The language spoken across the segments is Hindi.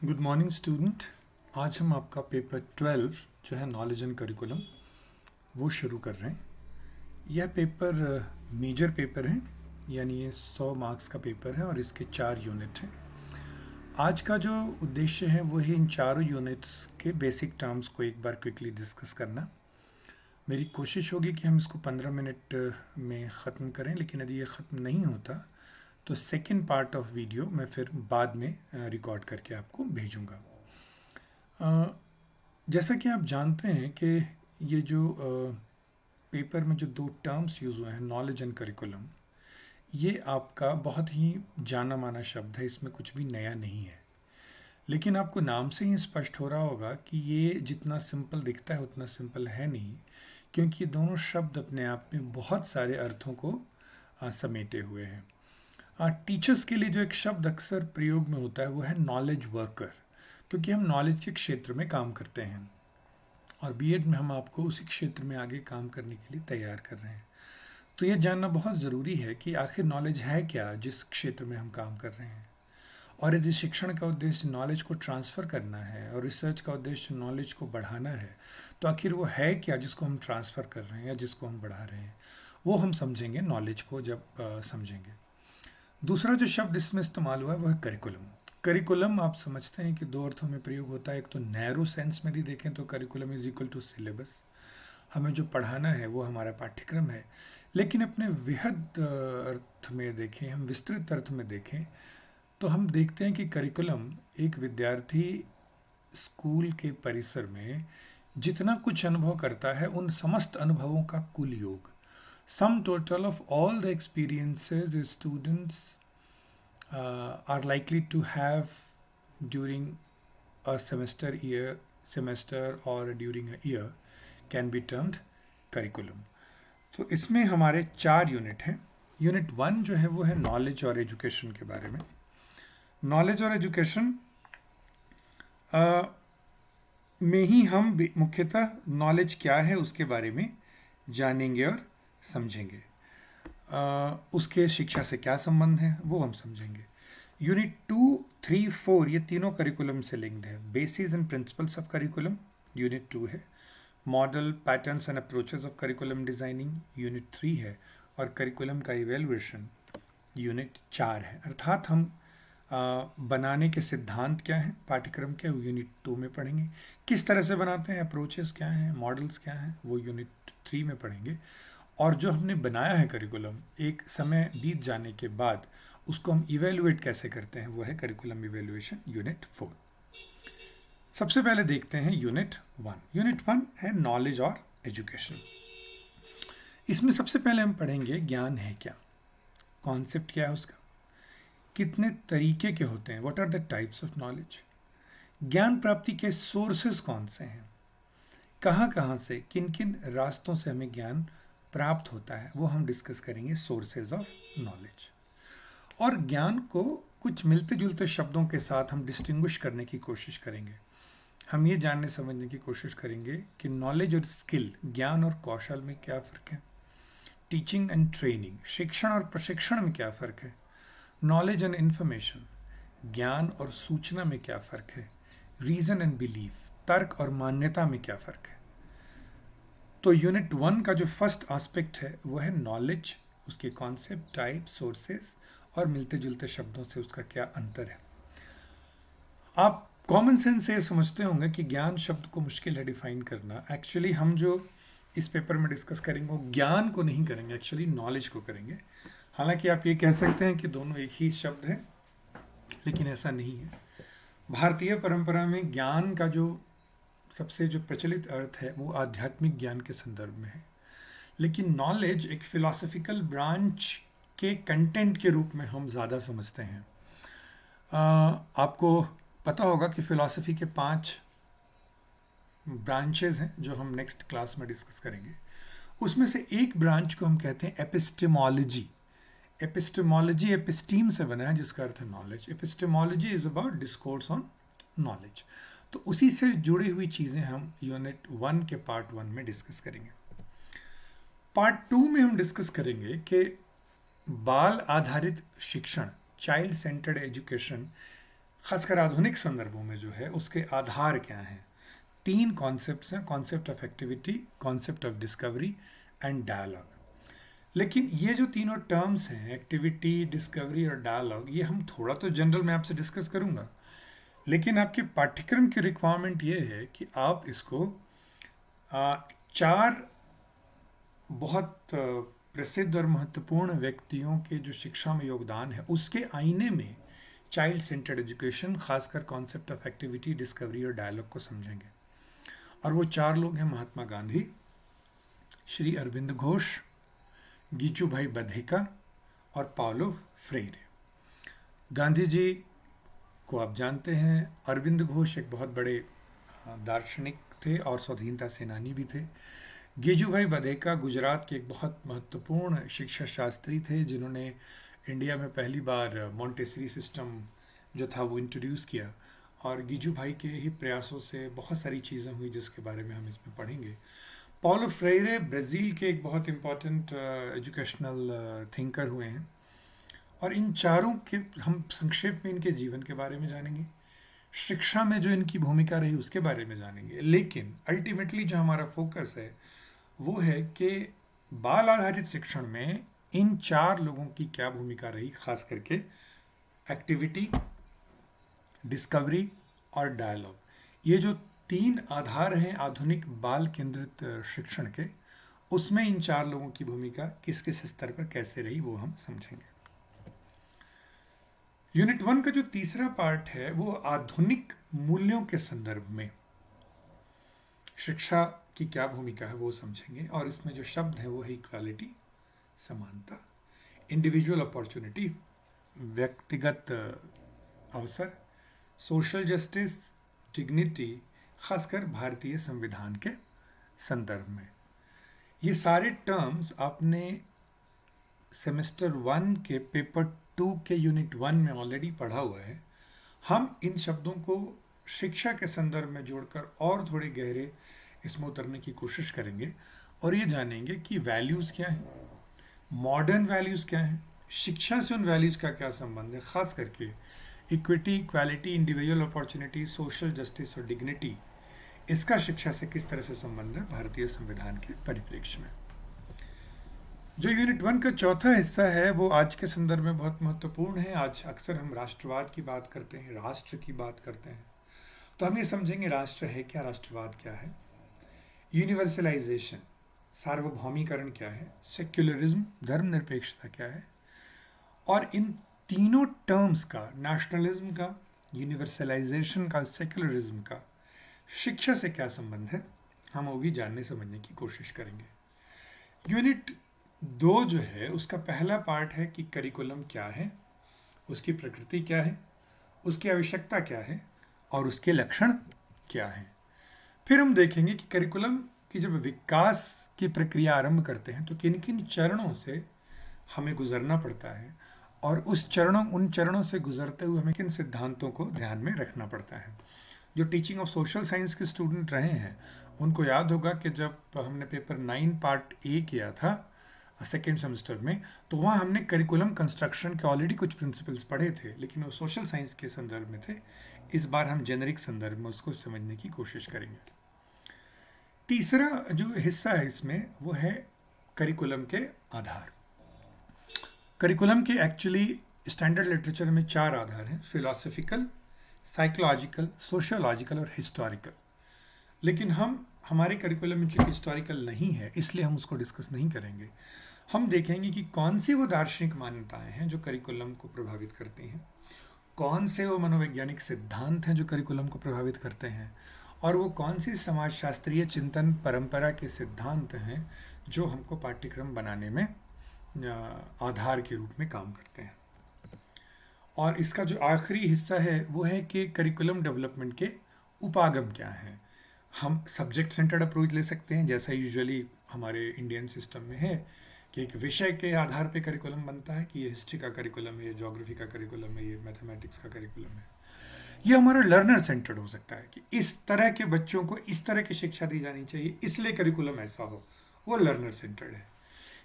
Good morning student. आज हम आपका पेपर 12 जो है नॉलेज एंड करिकुलम वो शुरू कर रहे हैं। यह पेपर मेजर पेपर है, यानी ये 100 मार्क्स का पेपर है और इसके 4 यूनिट हैं। आज का जो उद्देश्य है वो है इन चारों यूनिट्स के बेसिक टर्म्स को एक बार क्विकली डिस्कस करना। मेरी कोशिश होगी कि हम इसको 15 मिनट में ख़त्म करें, लेकिन यदि ये ख़त्म नहीं होता तो सेकेंड पार्ट ऑफ वीडियो मैं फिर बाद में रिकॉर्ड करके आपको भेजूंगा। जैसा कि आप जानते हैं कि ये जो पेपर में जो दो टर्म्स यूज़ हुए हैं, नॉलेज एंड करिकुलम, ये आपका बहुत ही जाना माना शब्द है, इसमें कुछ भी नया नहीं है। लेकिन आपको नाम से ही स्पष्ट हो रहा होगा कि ये जितना सिंपल दिखता है उतना सिंपल है नहीं, क्योंकि ये दोनों शब्द अपने आप में बहुत सारे अर्थों को समेटे हुए हैं। टीचर्स के लिए जो एक शब्द अक्सर प्रयोग में होता है वो है नॉलेज वर्कर, क्योंकि हम नॉलेज के क्षेत्र में काम करते हैं और बीएड में हम आपको उसी क्षेत्र में आगे काम करने के लिए तैयार कर रहे हैं। तो ये जानना बहुत ज़रूरी है कि आखिर नॉलेज है क्या जिस क्षेत्र में हम काम कर रहे हैं। और यदि शिक्षण का उद्देश्य नॉलेज को ट्रांसफ़र करना है और रिसर्च का उद्देश्य नॉलेज को बढ़ाना है, तो आखिर वो है क्या जिसको हम ट्रांसफ़र कर रहे हैं या जिसको हम बढ़ा रहे हैं। वो हम समझेंगे नॉलेज को जब समझेंगे। दूसरा जो शब्द इसमें इस्तेमाल हुआ है वो है करिकुलम। करिकुलम आप समझते हैं कि दो अर्थों में प्रयोग होता है। एक तो नैरो सेंस में यदि देखें तो curriculum is equal to syllabus, हमें जो पढ़ाना है वो हमारा पाठ्यक्रम है। लेकिन अपने विहद अर्थ में देखें, हम विस्तृत अर्थ में देखें, तो हम देखते हैं कि करिकुलम एक विद्यार्थी स्कूल के परिसर में जितना कुछ अनुभव करता है उन समस्त अनुभवों का कुल योग, sum total of all the experiences students are likely to have during a semester or during a year can be termed curriculum. तो इसमें हमारे 4 यूनिट हैं। यूनिट 1 जो है वो है नॉलेज और एजुकेशन के बारे में। नॉलेज और एजुकेशन में ही हम मुख्यतः नॉलेज क्या है उसके बारे में जानेंगे और समझेंगे। उसके शिक्षा से क्या संबंध है वो हम समझेंगे। यूनिट 2, 3, 4 ये तीनों करिकुलम से लिंक्ड है। Basis and principles of curriculum unit 2 है। Model, patterns and approaches of curriculum designing unit 3 है। और करिकुलम का इवेल्युएशन यूनिट 4 है। अर्थात हम बनाने के सिद्धांत क्या हैं पाठ्यक्रम के, वो यूनिट 2 में पढ़ेंगे। किस तरह से बनाते हैं, अप्रोचेस क्या हैं, मॉडल्स क्या हैं, वो यूनिट 3 में पढ़ेंगे। और जो हमने बनाया है करिकुलम, एक समय बीत जाने के बाद उसको हम इवेलुएट कैसे करते हैं, वो है करिकुलम इवेलुएशन यूनिट 4। सबसे पहले देखते हैं यूनिट 1। यूनिट 1 है नॉलेज और एजुकेशन। इसमें सबसे पहले हम पढ़ेंगे ज्ञान है क्या, कॉन्सेप्ट क्या है उसका, कितने तरीके के होते हैं, what are the types of knowledge, ज्ञान प्राप्ति के सोर्सेस कौन से हैं, कहाँ कहाँ से किन किन रास्तों से हमें ज्ञान प्राप्त होता है, वो हम डिस्कस करेंगे, सोर्सेज ऑफ नॉलेज। और ज्ञान को कुछ मिलते जुलते शब्दों के साथ हम डिस्टिंग्विश करने की कोशिश करेंगे। हम ये जानने समझने की कोशिश करेंगे कि नॉलेज और स्किल, ज्ञान और कौशल में क्या फ़र्क है, टीचिंग एंड ट्रेनिंग, शिक्षण और प्रशिक्षण में क्या फ़र्क है, नॉलेज एंड इंफॉर्मेशन, ज्ञान और सूचना में क्या फ़र्क है, रीज़न एंड बिलीफ, तर्क और मान्यता में क्या फ़र्क है। तो यूनिट 1 का जो फर्स्ट एस्पेक्ट है वो है नॉलेज, उसके कॉन्सेप्ट, टाइप, सोर्सेज और मिलते जुलते शब्दों से उसका क्या अंतर है। आप कॉमन सेंस से समझते होंगे कि ज्ञान शब्द को मुश्किल है डिफाइन करना। एक्चुअली हम जो इस पेपर में डिस्कस करेंगे वो ज्ञान को नहीं करेंगे, एक्चुअली नॉलेज को करेंगे। हालांकि आप ये कह सकते हैं कि दोनों एक ही शब्द है, लेकिन ऐसा नहीं है। भारतीय परंपरा में ज्ञान का जो सबसे जो प्रचलित अर्थ है वो आध्यात्मिक ज्ञान के संदर्भ में है, लेकिन नॉलेज एक फिलॉसफिकल ब्रांच के कंटेंट के रूप में हम ज़्यादा समझते हैं। आपको पता होगा कि फ़िलॉसफी के 5 ब्रांचेस हैं जो हम नेक्स्ट क्लास में डिस्कस करेंगे। उसमें से एक ब्रांच को हम कहते हैं एपिस्टेमोलॉजी। एपिस्टेमोलॉजी एपिस्टीम से बना है, जिसका अर्थ है knowledge. Epistemology is about discourse on knowledge. तो उसी से जुड़ी हुई चीज़ें हम यूनिट 1 के पार्ट 1 में डिस्कस करेंगे। पार्ट 2 में हम डिस्कस करेंगे कि बाल आधारित शिक्षण, चाइल्ड सेंटर्ड एजुकेशन, खासकर आधुनिक संदर्भों में जो है उसके आधार क्या हैं। 3 कॉन्सेप्ट्स हैं, concept of activity, concept of discovery and dialogue. लेकिन ये जो तीनों टर्म्स हैं, एक्टिविटी, डिस्कवरी और डायलॉग, ये हम थोड़ा तो जनरल में आपसे डिस्कस करूंगा, लेकिन आपके पाठ्यक्रम की रिक्वायरमेंट ये है कि आप इसको 4 बहुत प्रसिद्ध और महत्वपूर्ण व्यक्तियों के जो शिक्षा में योगदान है उसके आईने में चाइल्ड सेंटर्ड एजुकेशन, खासकर कॉन्सेप्ट ऑफ एक्टिविटी, डिस्कवरी और डायलॉग को समझेंगे। और वो 4 लोग हैं महात्मा गांधी, श्री अरविंद घोष, गीचूभाई बधेका और पाउलो फ्रेरे। गांधी जी को आप जानते हैं, अरविंद घोष एक बहुत बड़े दार्शनिक थे और स्वाधीनता सेनानी भी थे। गीजूभाई बधेका गुजरात के एक बहुत महत्वपूर्ण शिक्षा शास्त्री थे जिन्होंने इंडिया में पहली बार मॉन्टेसरी सिस्टम जो था वो इंट्रोड्यूस किया, और गीजू भाई के ही प्रयासों से बहुत सारी चीज़ें हुई जिसके बारे में हम इसमें पढ़ेंगे। पॉलो फ्रेरे ब्राज़ील के एक बहुत इम्पॉर्टेंट एजुकेशनल थिंकर हुए हैं, और इन चारों के हम संक्षेप में इनके जीवन के बारे में जानेंगे, शिक्षा में जो इनकी भूमिका रही उसके बारे में जानेंगे। लेकिन अल्टीमेटली जो हमारा फोकस है वो है कि बाल आधारित शिक्षण में इन 4 लोगों की क्या भूमिका रही, खास करके एक्टिविटी, डिस्कवरी और डायलॉग। ये जो 3 आधार हैं आधुनिक बाल केंद्रित शिक्षण के, उसमें इन 4 लोगों की भूमिका किस किस स्तर पर कैसे रही वो हम समझेंगे। यूनिट 1 का जो तीसरा पार्ट है वो आधुनिक मूल्यों के संदर्भ में शिक्षा की क्या भूमिका है वो समझेंगे, और इसमें जो शब्द है वो है इक्वालिटी, समानता, इंडिविजुअल अपॉर्चुनिटी, व्यक्तिगत अवसर, सोशल जस्टिस, डिग्निटी, खासकर भारतीय संविधान के संदर्भ में। ये सारे टर्म्स आपने सेमेस्टर 1 के पेपर 2 के यूनिट 1 में ऑलरेडी पढ़ा हुआ है। हम इन शब्दों को शिक्षा के संदर्भ में जोड़कर और थोड़े गहरे इसमें उतरने की कोशिश करेंगे और ये जानेंगे कि वैल्यूज़ क्या हैं, मॉडर्न वैल्यूज़ क्या हैं, शिक्षा से उन वैल्यूज़ का क्या संबंध है, खास करके equity, equality, individual opportunity, social justice और डिग्निटी, इसका शिक्षा से किस तरह से संबंध है भारतीय संविधान के परिप्रेक्ष्य में। जो यूनिट 1 का चौथा हिस्सा है वो आज के संदर्भ में बहुत महत्वपूर्ण है। आज अक्सर हम राष्ट्रवाद की बात करते हैं, राष्ट्र की बात करते हैं, तो हम ये समझेंगे राष्ट्र है क्या, राष्ट्रवाद क्या है, यूनिवर्सलाइजेशन, सार्वभौमीकरण क्या है, सेक्युलरिज्म, धर्मनिरपेक्षता क्या है, और इन तीनों टर्म्स का, नेशनलिज्म का, यूनिवर्सलाइजेशन का, सेक्युलरिज्म का, शिक्षा से क्या संबंध है, हम वो भी जानने समझने की कोशिश करेंगे। यूनिट 2 जो है उसका पहला पार्ट है कि करिकुलम क्या है, उसकी प्रकृति क्या है, उसकी आवश्यकता क्या है और उसके लक्षण क्या हैं। फिर हम देखेंगे कि करिकुलम की जब विकास की प्रक्रिया आरंभ करते हैं तो किन किन चरणों से हमें गुजरना पड़ता है, और उन चरणों से गुजरते हुए हमें किन सिद्धांतों को ध्यान में रखना पड़ता है। जो टीचिंग ऑफ सोशल साइंस के स्टूडेंट रहे हैं उनको याद होगा कि जब हमने पेपर 9 पार्ट ए किया था सेकेंड सेमेस्टर में, तो वहाँ हमने करिकुलम कंस्ट्रक्शन के ऑलरेडी कुछ प्रिंसिपल्स पढ़े थे, लेकिन वो सोशल साइंस के संदर्भ में थे। इस बार हम जेनरिक संदर्भ में उसको समझने की कोशिश करेंगे। तीसरा जो हिस्सा है इसमें वो है करिकुलम के आधार। करिकुलम के एक्चुअली स्टैंडर्ड लिटरेचर में 4 आधार हैं, फिलोसफिकल, साइकोलॉजिकल, सोशियोलॉजिकल और हिस्टोरिकल। लेकिन हमारे करिकुलम में चूँकि हिस्टोरिकल नहीं है इसलिए हम उसको डिस्कस नहीं करेंगे। हम देखेंगे कि कौन सी वो दार्शनिक मान्यताएं हैं जो करिकुलम को प्रभावित करती हैं, कौन से वो मनोवैज्ञानिक सिद्धांत हैं जो करिकुलम को प्रभावित करते हैं, और वो कौन सी समाजशास्त्रीय चिंतन परंपरा के सिद्धांत हैं जो हमको पाठ्यक्रम बनाने में आधार के रूप में काम करते हैं। और इसका जो आखिरी हिस्सा है वो है कि करिकुलम डेवलपमेंट के उपागम क्या हैं। हम सब्जेक्ट सेंटर्ड अप्रोच ले सकते हैं, जैसा यूजुअली हमारे इंडियन सिस्टम में है कि एक विषय के आधार पे करिकुलम बनता है कि ये हिस्ट्री का करिकुलम है, ये ज्योग्राफी का करिकुलम है, ये मैथमेटिक्स का करिकुलम है। ये हमारा लर्नर सेंटर्ड हो सकता है कि इस तरह के बच्चों को इस तरह की शिक्षा दी जानी चाहिए इसलिए करिकुलम ऐसा हो, वो लर्नर सेंटर्ड है।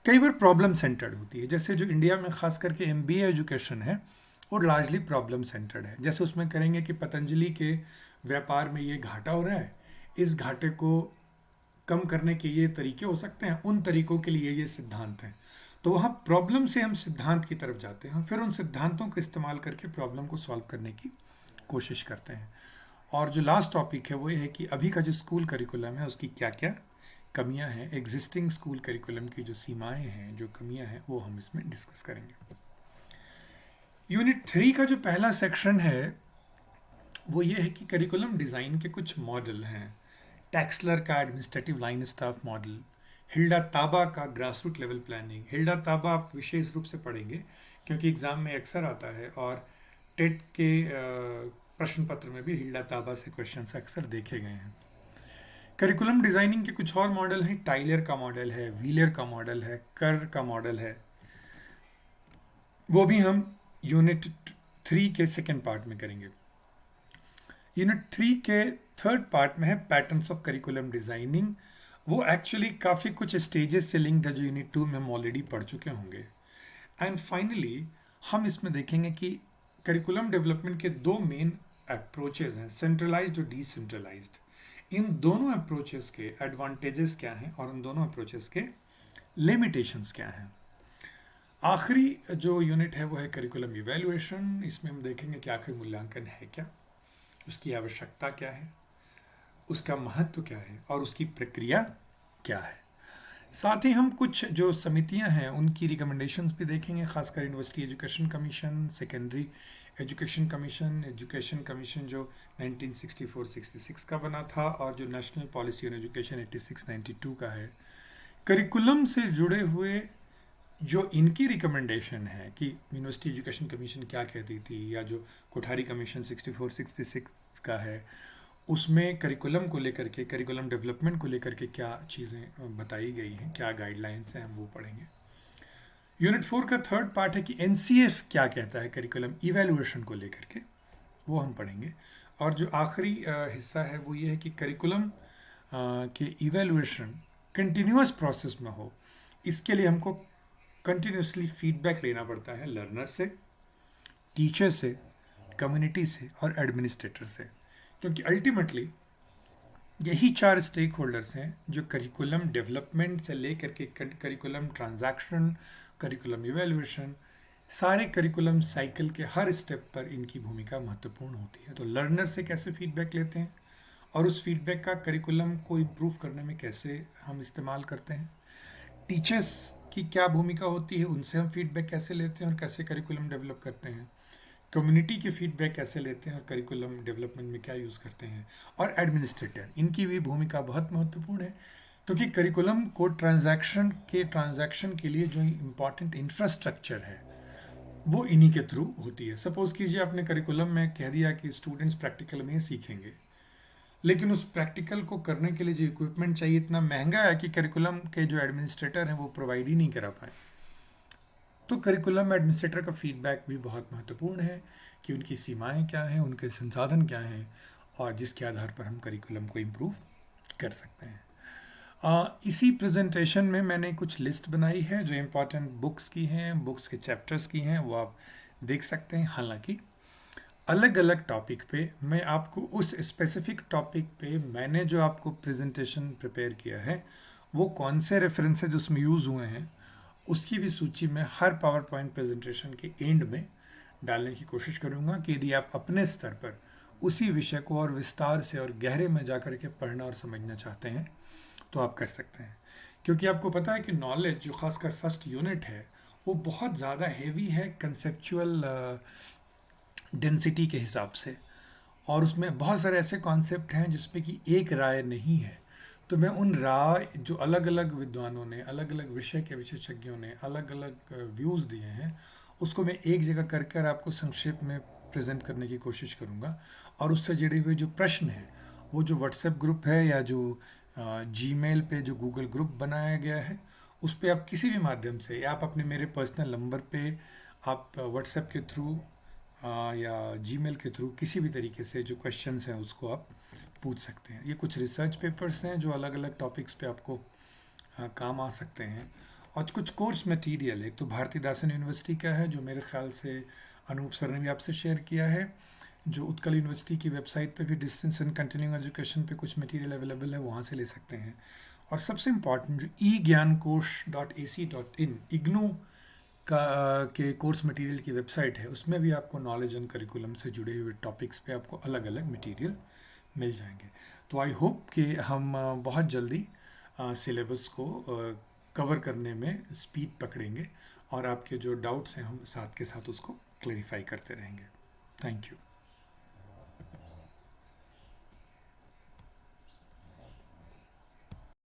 कई बार प्रॉब्लम सेंटर्ड होती है, जैसे जो इंडिया में खास करके MBA एजुकेशन है वो लार्जली प्रॉब्लम सेंटर्ड है। जैसे उसमें करेंगे कि पतंजलि के व्यापार में ये घाटा हो रहा है, इस घाटे को कम करने के ये तरीके हो सकते हैं, उन तरीकों के लिए ये सिद्धांत हैं। तो वहाँ प्रॉब्लम से हम सिद्धांत की तरफ जाते हैं, फिर उन सिद्धांतों को इस्तेमाल करके प्रॉब्लम को सॉल्व करने की कोशिश करते हैं। और जो लास्ट टॉपिक है वो ये है कि अभी का जो स्कूल करिकुलम है उसकी क्या क्या कमियां हैं, एग्जिस्टिंग स्कूल करिकुलम की जो सीमाएं हैं, जो कमियां हैं, वो हम इसमें डिस्कस करेंगे। यूनिट 3 का जो पहला सेक्शन है वो ये है कि करिकुलम डिज़ाइन के कुछ मॉडल हैं। टैक्सलर का administrative line staff model, Hilda Taba का grass root level planning. Hilda Taba आप विशेष रूप से पढ़ेंगे क्योंकि एग्ज़ाम में अक्सर आता है, और टेट के प्रश्न पत्र में भी हिल्डा ताबा से क्वेश्चन अक्सर देखे गए हैं। करिकुलम डिज़ाइनिंग के कुछ और मॉडल हैं। टाइलर का मॉडल है, व्हीलर का मॉडल है, कर का मॉडल है। वो भी हम यूनिट 3 के सेकेंड पार्ट में करेंगे। यूनिट 3 के थर्ड पार्ट में है पैटर्न्स ऑफ करिकुलम डिज़ाइनिंग। वो एक्चुअली काफ़ी कुछ स्टेजेस से लिंक्ड है जो यूनिट 2 में हम ऑलरेडी पढ़ चुके होंगे। एंड फाइनली हम इसमें देखेंगे कि करिकुलम डेवलपमेंट के दो मेन अप्रोचेज हैं, सेंट्रलाइज्ड और डिसेंट्रलाइज्ड। इन दोनों अप्रोचेस के एडवांटेजेस क्या हैं और उन दोनों अप्रोचेस के लिमिटेशंस क्या हैं। आखिरी जो यूनिट है वो है करिकुलम इवैल्यूएशन। इसमें हम देखेंगे कि आखिर मूल्यांकन है क्या, उसकी आवश्यकता क्या है, उसका महत्व क्या है और उसकी प्रक्रिया क्या है। साथ ही हम कुछ जो समितियां हैं उनकी रिकमेंडेशंस भी देखेंगे, खासकर university education commission, secondary education commission जो 1964-66 का बना था, और जो नेशनल पॉलिसी ऑन एजुकेशन 86-92 का है। करिकुलम से जुड़े हुए जो इनकी रिकमेंडेशन है कि यूनिवर्सिटी एजुकेशन कमीशन क्या कहती थी, या जो कोठारी कमीशन 64-66 का है, उसमें करिकुलम को लेकर के, करिकुलम डेवलपमेंट को लेकर के क्या चीज़ें बताई गई हैं, क्या गाइडलाइंस हैं, हम वो पढ़ेंगे। यूनिट 4 का थर्ड पार्ट है कि एनसीएफ क्या कहता है करिकुलम इवैल्यूएशन को लेकर के, वो हम पढ़ेंगे। और जो आखिरी हिस्सा है वो ये है कि करिकुलम के इवैल्यूएशन कंटिन्यूअस प्रोसेस में हो, इसके लिए हमको कंटिन्यूसली फीडबैक लेना पड़ता है लर्नर से, टीचर से, कम्युनिटी से और एडमिनिस्ट्रेटर से, क्योंकि अल्टीमेटली यही 4 स्टेक होल्डर्स हैं जो करिकुलम डेवलपमेंट से लेकर के करिकुलम ट्रांजैक्शन, करिकुलम इवैल्यूएशन, सारे करिकुलम साइकिल के हर स्टेप पर इनकी भूमिका महत्वपूर्ण होती है। तो लर्नर से कैसे फीडबैक लेते हैं और उस फीडबैक का करिकुलम को इम्प्रूव करने में कैसे हम इस्तेमाल करते हैं, टीचर्स की क्या भूमिका होती है, उनसे हम फीडबैक कैसे लेते हैं और कैसे करिकुलम डेवलप करते हैं, कम्युनिटी के फीडबैक कैसे लेते हैं और करिकुलम डेवलपमेंट में क्या यूज़ करते हैं, और एडमिनिस्ट्रेटर, इनकी भी भूमिका बहुत महत्वपूर्ण है। क्योंकि करिकुलम को ट्रांजैक्शन के लिए जो इम्पॉर्टेंट इंफ्रास्ट्रक्चर है वो इन्हीं के थ्रू होती है। सपोज़ कीजिए आपने करिकुलम में कह दिया कि स्टूडेंट्स प्रैक्टिकल में सीखेंगे, लेकिन उस प्रैक्टिकल को करने के लिए जो इक्विपमेंट चाहिए इतना महंगा है कि करिकुलम के जो एडमिनिस्ट्रेटर हैं वो प्रोवाइड ही नहीं करा पाए। तो करिकुलम एडमिनिस्ट्रेटर का फीडबैक भी बहुत महत्वपूर्ण है कि उनकी सीमाएं क्या हैं, उनके संसाधन क्या हैं, और जिसके आधार पर हम करिकुलम को इम्प्रूव कर सकते हैं। इसी प्रेजेंटेशन में मैंने कुछ लिस्ट बनाई है जो इम्पोर्टेंट बुक्स की हैं, बुक्स के चैप्टर्स की हैं, वो आप देख सकते हैं। हालांकि अलग अलग टॉपिक पे मैं आपको उस स्पेसिफिक टॉपिक पे मैंने जो आपको प्रेजेंटेशन प्रिपेयर किया है वो कौन से रेफरेंसेज उसमें यूज़ हुए हैं उसकी भी सूची मैं हर पावर पॉइंट प्रेजेंटेशन के एंड में डालने की कोशिश करूँगा कि यदि आप अपने स्तर पर उसी विषय को और विस्तार से और गहरे में जा कर के पढ़ना और समझना चाहते हैं तो आप कर सकते हैं। क्योंकि आपको पता है कि नॉलेज जो खासकर फर्स्ट यूनिट है वो बहुत ज़्यादा हेवी है कंसेप्चुअल डेंसिटी के हिसाब से, और उसमें बहुत सारे ऐसे कॉन्सेप्ट हैं जिसमें कि एक राय नहीं है। तो मैं उन राय जो अलग अलग विद्वानों ने, अलग अलग विषय के विशेषज्ञों ने अलग अलग व्यूज़ दिए हैं उसको मैं एक जगह कर कर आपको संक्षेप में प्रेजेंट करने की कोशिश करूँगा। और उससे जुड़े हुए जो प्रश्न हैं वो जो व्हाट्सएप ग्रुप है या जो जीमेल पे जो गूगल ग्रुप बनाया गया है उस पर आप किसी भी माध्यम से, या आप अपने मेरे पर्सनल नंबर पे आप व्हाट्सएप के थ्रू या जीमेल के थ्रू किसी भी तरीके से जो क्वेश्चंस हैं उसको आप पूछ सकते हैं। ये कुछ रिसर्च पेपर्स हैं जो अलग अलग टॉपिक्स पे आपको काम आ सकते हैं, और कुछ कोर्स मटेरियल। एक तो भारतीदासन यूनिवर्सिटी का है जो मेरे ख्याल से अनूप सर ने भी आपसे शेयर किया है। जो उत्कल यूनिवर्सिटी की वेबसाइट पे भी डिस्टेंस एंड कंटिन्यूइंग एजुकेशन पे कुछ मटेरियल अवेलेबल है, वहाँ से ले सकते हैं। और सबसे इम्पॉर्टेंट जो ई ज्ञान कोश .ac.in इग्नू का के कोर्स मटेरियल की वेबसाइट है, उसमें भी आपको नॉलेज एंड करिकुलम से जुड़े हुए टॉपिक्स पे आपको अलग अलग मटेरियल मिल जाएंगे। तो आई होप कि हम बहुत जल्दी सिलेबस को कवर करने में स्पीड पकड़ेंगे, और आपके जो डाउट्स हैं हम साथ के साथ उसको क्लेरिफाई करते रहेंगे। Thank you.